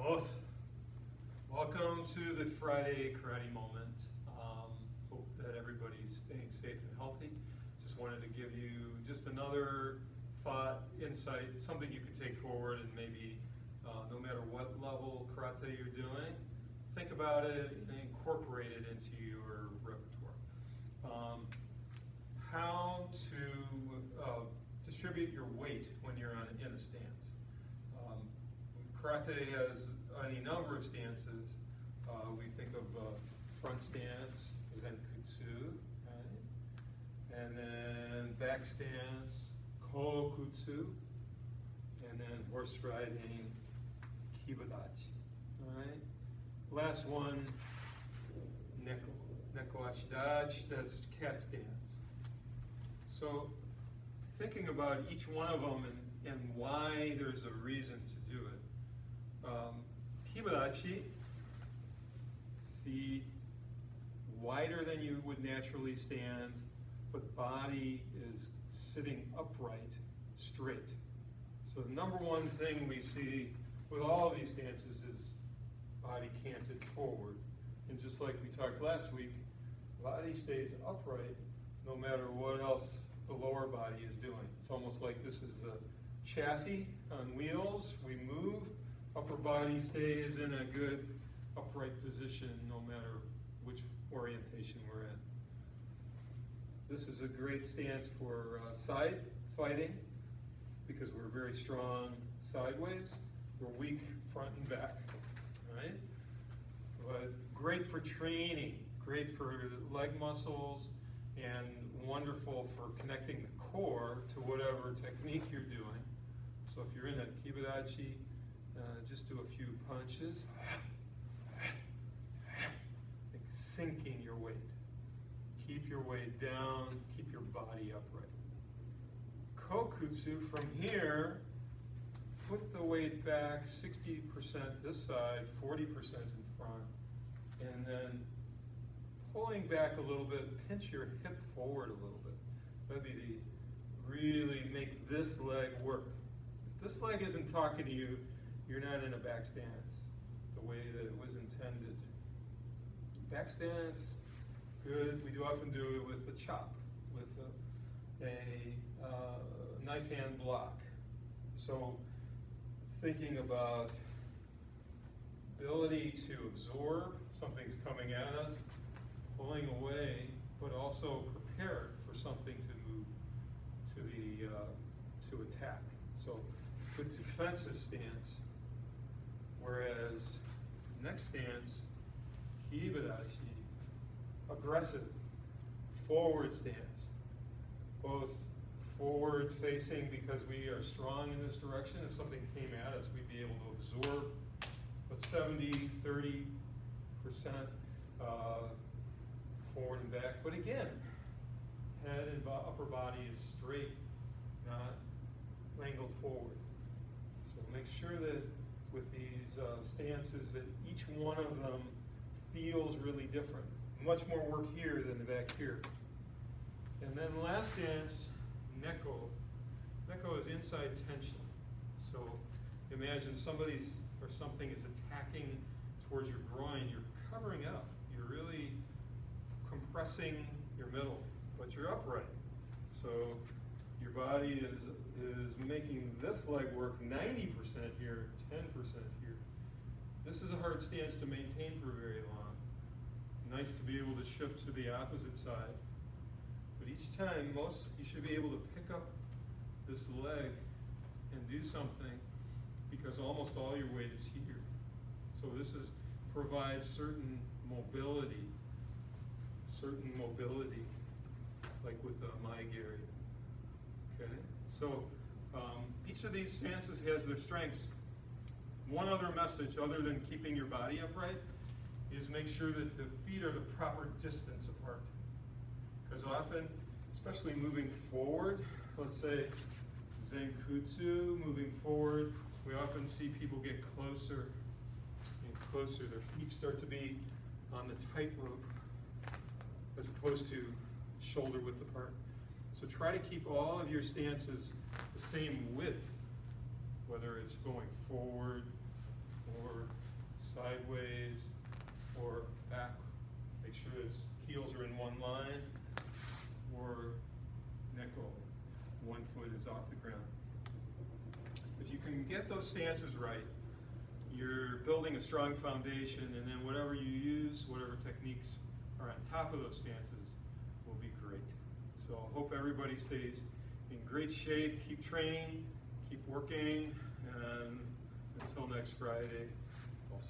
Both. Welcome to the Friday Karate Moment. Hope that everybody's staying safe and healthy. Just wanted to give you just another thought, insight, something you could take forward and maybe no matter what level karate you're doing, think about it and incorporate it into your repertoire. How to distribute your weight when you're in a stance. Karate has any number of stances. We think of front stance, Zenkutsu, right? And then back stance, Kokutsu, and then horse riding, Kibadachi. All right. Last one, Neko Ashidachi, that's cat stance. So thinking about each one of them and why there's a reason to do it. Kibadachi, feet wider than you would naturally stand, but body is sitting upright, straight. So the number one thing we see with all of these stances is body canted forward. And just like we talked last week, body stays upright no matter what else the lower body is doing. It's almost like this is a chassis on wheels. We move, upper body stays in a good upright position no matter which orientation we're in. This is a great stance for side fighting because we're very strong sideways. We're weak front and back, right? But great for training, great for leg muscles, and wonderful for connecting the core to whatever technique you're doing. So if you're in a Kibadachi, just do a few punches, like sinking your weight. Keep your weight down, keep your body upright. Kokutsu, from here, put the weight back 60% this side, 40% in front, and then pulling back a little bit, pinch your hip forward a little bit. That'd be really make this leg work. If this leg isn't talking to you, you're not in a back stance the way that it was intended. Back stance, good. We do often do it with a chop, with a knife hand block. So thinking about ability to absorb, something's coming at us, pulling away, but also prepared for something to move to attack. So good defensive stance. Whereas next stance, Kibadachi, aggressive, forward stance. Both forward facing because we are strong in this direction. If something came at us, we'd be able to absorb. But 70, 30% forward and back. But again, head and upper body is straight, not angled forward. So make sure that with these stances that each one of them feels really different. Much more work here than the back here. And then last stance, Neko. Neko is inside tension. So imagine somebody's or something is attacking towards your groin. You're covering up. You're really compressing your middle, but you're upright. So your body is making this leg work 90% here, 10% here. This is a hard stance to maintain for very long. Nice to be able to shift to the opposite side. But each time, you should be able to pick up this leg and do something because almost all your weight is here. So this provides certain mobility, like with Maigiri. Okay, so each of these stances has their strengths. One other message, other than keeping your body upright, is make sure that the feet are the proper distance apart. Because often, especially moving forward, let's say Zenkutsu, moving forward, we often see people get closer and closer. Their feet start to be on the tightrope as opposed to shoulder width apart. So try to keep all of your stances the same width, whether it's going forward or sideways or back. Make sure his heels are in one line, or neck over. 1 foot is off the ground. If you can get those stances right, you're building a strong foundation, and then whatever you use, whatever techniques are on top of those stances will be great. So I hope everybody stays in great shape, keep training, keep working, and until next Friday, I'll